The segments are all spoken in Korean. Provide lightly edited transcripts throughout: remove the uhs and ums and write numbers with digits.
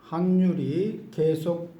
환율이 계속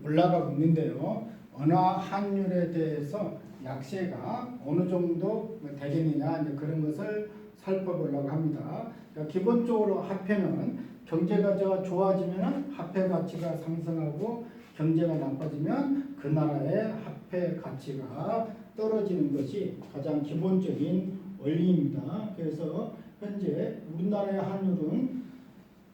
올라가고 있는데요. 어느 환율에 대해서 약세가 어느 정도 되겠느냐 이제 그런 것을 살펴보려고 합니다. 그러니까 기본적으로 화폐는 경제가 좋아지면 화폐 가치가 상승하고 경제가 나빠지면 그 나라의 화폐 가치가 떨어지는 것이 가장 기본적인 원리입니다. 그래서 현재 우리나라의 환율은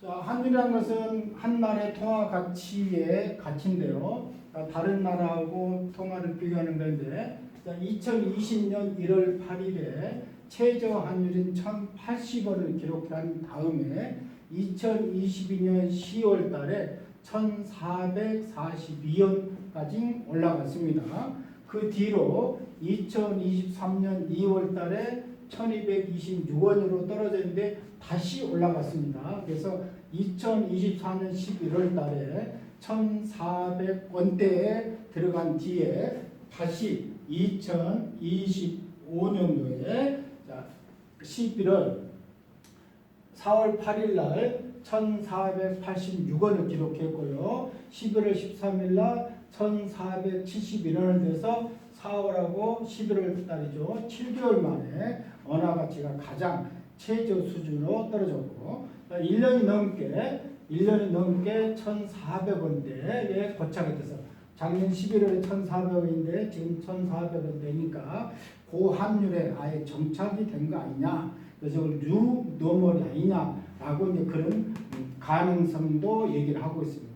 환율이라는 것은 한 나라의 통화 가치의 가치인데요. 다른 나라하고 통화를 비교하는 건데 2020년 1월 8일에 최저 환율인 1,080원을 기록한 다음에 2022년 10월 달에 1,442원까지 올라갔습니다. 그 뒤로 2023년 2월 달에 1,226원으로 떨어졌는데 다시 올라갔습니다. 그래서 2024년 11월 달에 1,400원대에 들어간 뒤에 다시 2025년도에 11월 4월 8일 날 1,486원을 기록했고요. 11월 13일 날 1,471원을 돼서 4월하고 11월 달이죠. 7개월 만에 원화 가치가 가장 최저 수준으로 떨어졌고 1년이 넘게 1,400원대에 고착이 돼서 작년 11월에 1,400원인데 지금 1,400원대니까 고환율에 아예 정착이 된 거 아니냐, 그래서 뉴 노멀이 아니냐라고 이제 그런 가능성도 얘기를 하고 있습니다.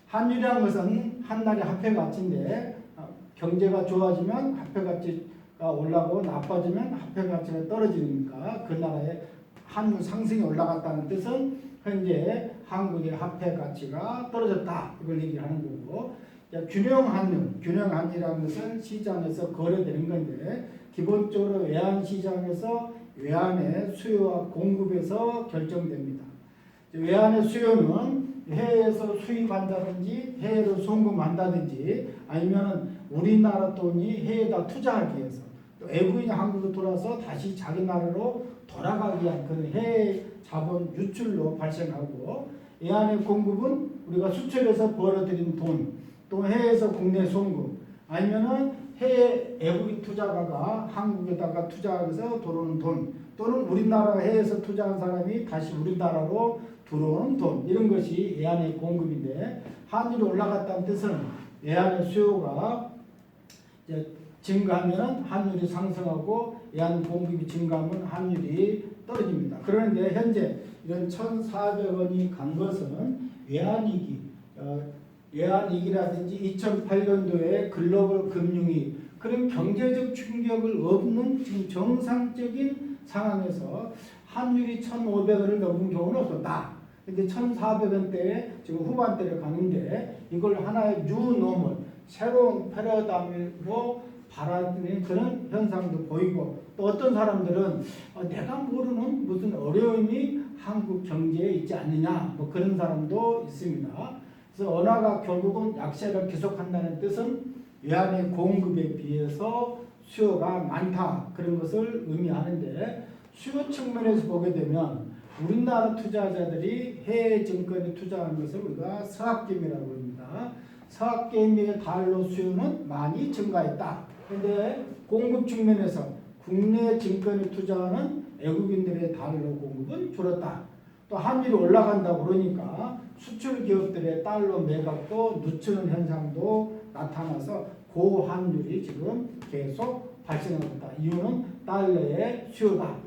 환율이라는 것은 한 나라의 화폐 가치인데 경제가 좋아지면 화폐 가치가 올라가고 나빠지면 화폐 가치가 떨어지니까 그 나라의 환율 상승이 올라갔다는 뜻은 현재 한국의 화폐 가치가 떨어졌다 이걸 얘기를 하는 거고, 균형 환율이라는 것은 시장에서 거래되는 건데 기본적으로 외환 시장에서 외환의 수요와 공급에서 결정됩니다. 외환의 수요는 해외에서 수입한다든지 해외로 송금한다든지 아니면 우리나라 돈이 해외에다 투자하기 위해서 또 외국인이 한국으로 돌아서 다시 자기 나라로 돌아가기 위한 그런 해외 자본 유출로 발생하고, 외환의 공급은 우리가 수출해서 벌어들인 돈, 또 해외에서 국내 송금, 아니면은 해외 외국인 투자가가 한국에다가 투자해서 들어오는 돈, 또는 우리나라 해외에서 투자한 사람이 다시 우리나라로 들어오는 돈, 이런 것이 외환의 공급인데, 환율이 올라갔다는 뜻은 외환의 수요가 증가하면 환율이 상승하고 외환 공급이 증가하면 환율이 떨어집니다. 그런데 현재 이런 1,400원이 간 것은 외환위기라든지 2008년도에 글로벌 금융위기, 그런 경제적 충격을 없는 지금 정상적인 상황에서 환율이 1,500원을 넘은 경우는 없었다. 근데 1,400원대에 지금 후반대를 가는데 이걸 하나의 뉴노멀, 새로운 패러다임으로 바라는 그런 현상도 보이고, 또 어떤 사람들은 내가 모르는 무슨 어려움이 한국 경제에 있지 않느냐, 뭐 그런 사람도 있습니다. 그래서 원화가 결국은 약세를 계속한다는 뜻은 외환의 공급에 비해서 수요가 많다, 그런 것을 의미하는데, 수요 측면에서 보게 되면 우리나라 투자자들이 해외 증권에 투자하는 것을 우리가 서학개미라고 합니다. 서학개미의 달러 수요는 많이 증가했다. 그런데 공급 측면에서 국내 증권에 투자하는 외국인들의 달러 공급은 줄었다. 또 환율이 올라간다 그러니까 수출 기업들의 달러 매각도 늦추는 현상도 나타나서 고환율이 지금 계속 발생하고 있다. 이유는 달러의 수요다.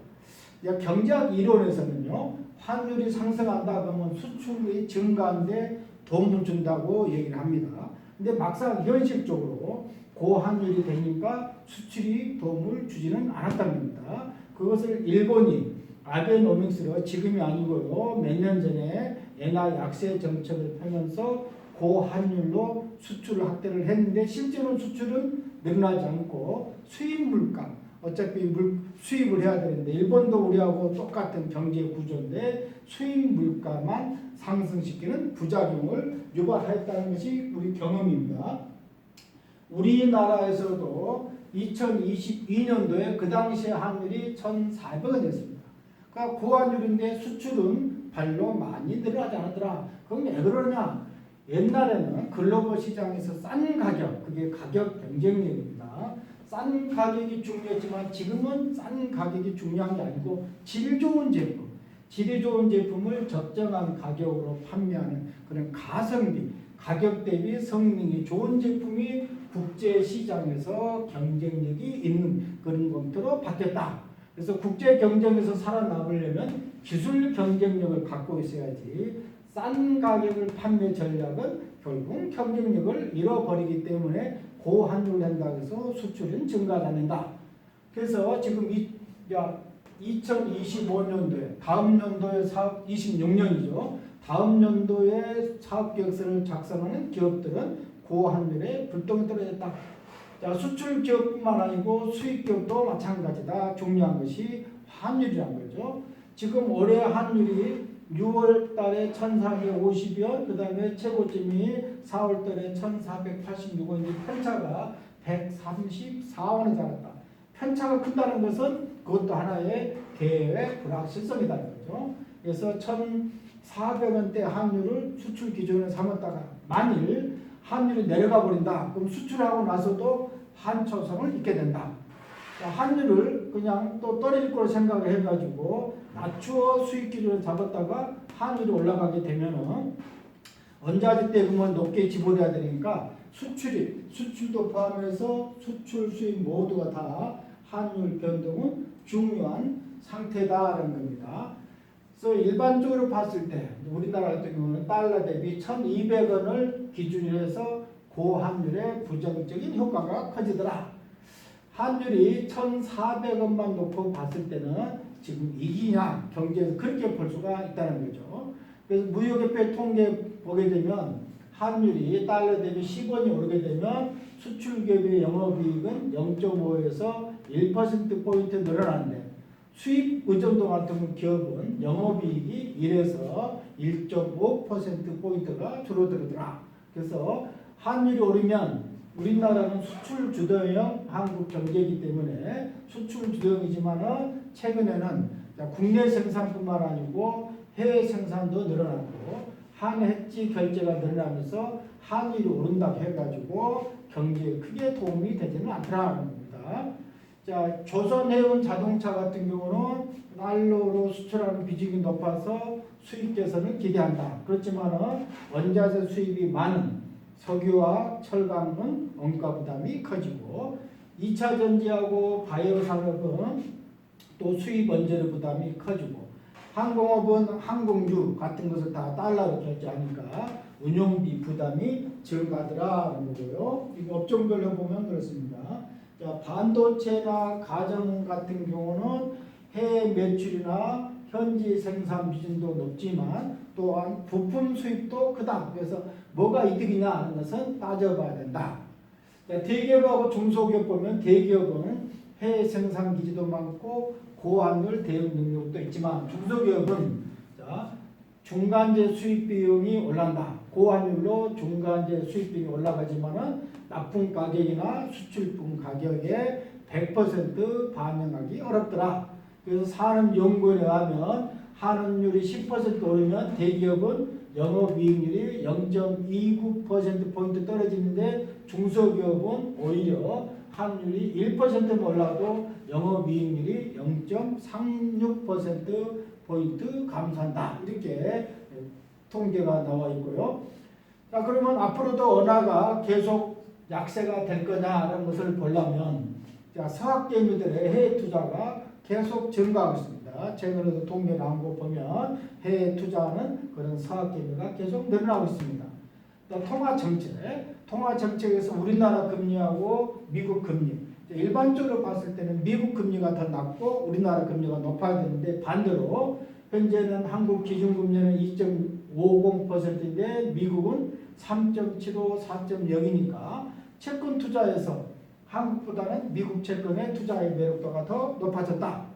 경제학 이론에서는요, 환율이 상승한다 그러면 수출이 증가하는데 도움을 준다고 얘기를 합니다. 근데 막상 현실적으로 고환율이 되니까 수출이 도움을 주지는 않았다는 겁니다. 그것을 일본이 아베노믹스로, 지금이 아니고요, 몇 년 전에 엔화 약세 정책을 펴면서 고환율로 수출을 확대를 했는데 실제로 수출은 늘어나지 않고 수입 물가, 어차피 수입을 해야 되는데 일본도 우리하고 똑같은 경제 구조인데 수입 물가만 상승시키는 부작용을 유발했다는 것이 우리 경험입니다. 우리나라에서도 2022년도에 그 당시에 환율이 1,400원이었습니다. 그러니까 고환율인데 수출은 별로 많이 늘어나지 않았더라. 그럼 왜 그러냐? 옛날에는 글로벌 시장에서 싼 가격, 그게 가격 경쟁력입니다. 싼 가격이 중요했지만 지금은 싼 가격이 중요한 게 아니고 질 좋은 제품, 질이 좋은 제품을 적정한 가격으로 판매하는 그런 가성비, 가격 대비 성능이 좋은 제품이 국제 시장에서 경쟁력이 있는 그런 검토로 바뀌었다. 그래서 국제 경쟁에서 살아남으려면 기술 경쟁력을 갖고 있어야지 싼 가격을 판매 전략은 결국 경쟁력을 잃어버리기 때문에 고환율을 한다고 해서 수출은 증가하지 않는다. 그래서 지금 2025년도에 다음 연도에 사업 26년이죠. 다음 연도에 사업계획서를 작성하는 기업들은 고환율에 불똥이 떨어졌다. 자, 수출 기업뿐만 아니고 수입 기업도 마찬가지다. 중요한 것이 환율이라는 거죠. 지금 올해 환율이 6월 달에 1,450원, 그 다음에 최고점이 4월 달에 1,486원인데 편차가 134원에 달했다. 편차가 큰다는 것은 그것도 하나의 계획 불확실성이라는 거죠. 그래서 1,400원대 환율을 수출 기준으로 삼았다가 만일 환율이 내려가 버린다. 그럼 수출하고 나서도 한초성을 잃게 된다. 환율을 그냥 또 떨어질 거로 생각을 해가지고 낮추어 수익 기준을 잡았다가 환율이 올라가게 되면은 원자재 대금은 높게 지불해야 되니까 수출도 포함해서 수출 수입 모두가 다 환율 변동은 중요한 상태다라는 겁니다. 그래서 일반적으로 봤을 때 우리나라 같은 경우는 달러 대비 1,200원을 기준으로 해서 고환율의 부정적인 효과가 커지더라. 환율이 1,400원만 놓고 봤을 때는 지금 이기냐 경제에서 그렇게 볼 수가 있다는 거죠. 그래서 무역협회 통계 보게 되면 환율이 달러 대비 10원이 오르게 되면 수출기업의 영업이익은 0.5에서 1%포인트 늘어나는데 수입 의존도 같은 기업은 영업이익이 1에서 1.5%포인트가 줄어들더라. 그래서 환율이 오르면 우리나라는 수출 주도형 한국 경제이기 때문에 수출 주도형이지만은 최근에는 국내 생산뿐만 아니고 해외 생산도 늘어나고 한해지 결제가 늘어나면서 환율이 오른다고 해가지고 경제에 크게 도움이 되지는 않더라는 겁니다. 자, 조선해운 자동차 같은 경우는 달러로 수출하는 비중이 높아서 수익 개선을 기대한다. 그렇지만은 원자재 수입이 많은 석유와 철강은 원가 부담이 커지고 2차 전지하고 바이오 산업은 또 수입 원재료 부담이 커지고 항공업은 항공유 같은 것을 다 달러로 결제하니까 운용비 부담이 증가하더라는 거고요. 이거 업종별로 보면 그렇습니다. 자, 반도체나 가전 같은 경우는 해외 매출이나 현지 생산 비중도 높지만 또한 부품 수입도 크다. 그래서 뭐가 이득이냐 하는 것은 따져봐야 된다. 대기업하고 중소기업 보면 대기업은 해외 생산 기지도 많고 고환율 대응 능력도 있지만 중소기업은 중간재 수입 비용이 올라간다. 고환율로 중간재 수입 비용이 올라가지만은 납품 가격이나 수출품 가격에 100% 반영하기 어렵더라. 그래서 산업연구원에 가면 환원율이 10% 오르면 대기업은 영업이익률이 0.29%포인트 떨어지는데 중소기업은 오히려 환율이 1% 올라도 영업이익률이 0.36%포인트 감소한다. 이렇게 통계가 나와 있고요. 자, 그러면 앞으로도 원화가 계속 약세가 될 거냐라는 것을 보려면 서학개미들의 해외 투자가 계속 증가하고 있습니다. 최근에도 통계 나온 거 보면 해외 투자하는 그런 서학개미가 계속 늘어나고 있습니다. 통화정책에서 우리나라 금리하고 미국 금리 일반적으로 봤을 때는 미국 금리가 더 낮고 우리나라 금리가 높아야 되는데 반대로 현재는 한국 기준금리는 2.50%인데 미국은 3.75, 4.0이니까 채권 투자에서 한국보다는 미국 채권의 투자의 매력도가 더 높아졌다.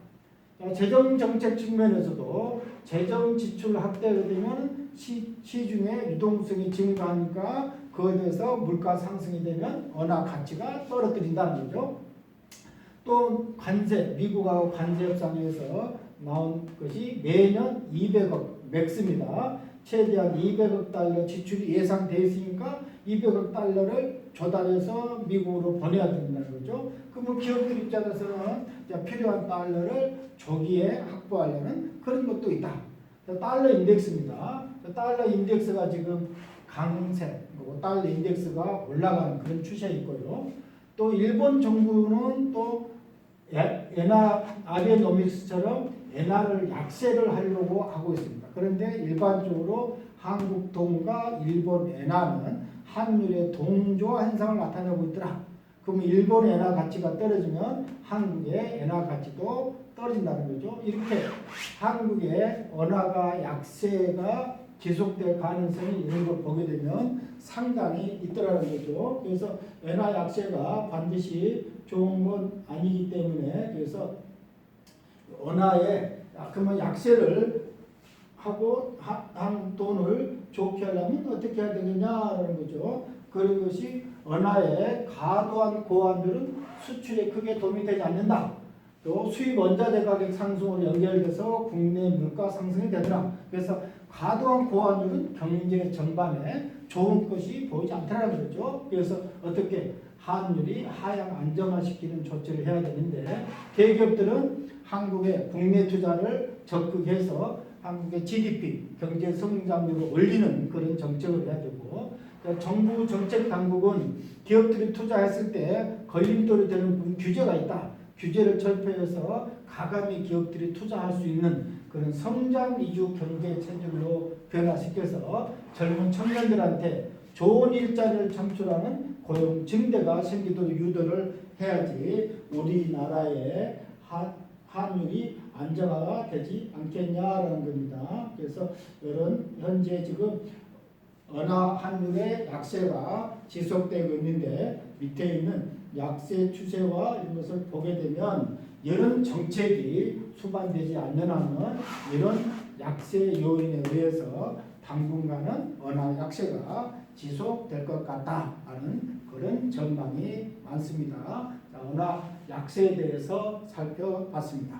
재정 정책 측면에서도 재정 지출 확대가 되면 시중에 유동성이 증가하니까 그에 대해서 물가 상승이 되면 원화 가치가 떨어뜨린다는 거죠. 또 관세, 미국하고 관세 협상에서 나온 것이 매년 200억 맥스입니다. 최대한 200억 달러 지출이 예상돼 있으니까 200억 달러를 조달해서 미국으로 보내야 된다는 거죠. 그러면 기업들 입장에서는 필요한 달러를 조기에 확보하려는 그런 것도 있다. 달러 인덱스입니다. 달러 인덱스가 지금 강세, 달러 인덱스가 올라가는 그런 추세에 있고요. 또 일본 정부는 또 엔화 아베노믹스처럼 엔화를 약세를 하려고 하고 있습니다. 그런데 일반적으로 한국 동과 일본 엔화는 환율의 동조 현상을 나타내고 있더라. 그러면 일본 엔화 가치가 떨어지면 한국의 엔화 가치도 떨어진다는 거죠. 이렇게 한국의 원화가 약세가 지속될 가능성이 있는 걸 보게 되면 상당히 있더라는 거죠. 그래서 엔화 약세가 반드시 좋은 건 아니기 때문에 그래서 원화에 그러면 약세를 하고 한 돈을 좋게 하려면 어떻게 해야 되느냐라는 거죠. 그런 것이 원화의 과도한 고환율은 수출에 크게 도움이 되지 않는다. 또 수입 원자재 가격 상승으로 연결돼서 국내 물가 상승이 되더라. 그래서 과도한 고환율은 경제 전반에 좋은 것이 보이지 않다는 거죠. 그래서 어떻게 환율이 하향 안정화시키는 조치를 해야 되는데 대기업들은 한국의 국내 투자를 적극해서 한국의 GDP 경제 성장률을 올리는 그런 정책을 해야 되고 정부 정책 당국은 기업들이 투자했을 때 걸림돌이 되는 규제가 있다. 규제를 철폐해서 가감히 기업들이 투자할 수 있는 그런 성장 위주 경제 체질로 변화시켜서 젊은 청년들한테 좋은 일자리를 창출하는 고용 증대가 생기도록 유도를 해야지 우리나라의 환율이 안정화가 되지 않겠냐라는 겁니다. 그래서 이런 현재 지금 원화 환율의 약세가 지속되고 있는데 밑에 있는 약세 추세와 이런 것을 보게 되면 이런 정책이 수반되지 않는 한은 이런 약세 요인에 의해서 당분간은 원화 약세가 지속될 것 같다는 그런 전망이 많습니다. 자, 원화 약세에 대해서 살펴봤습니다.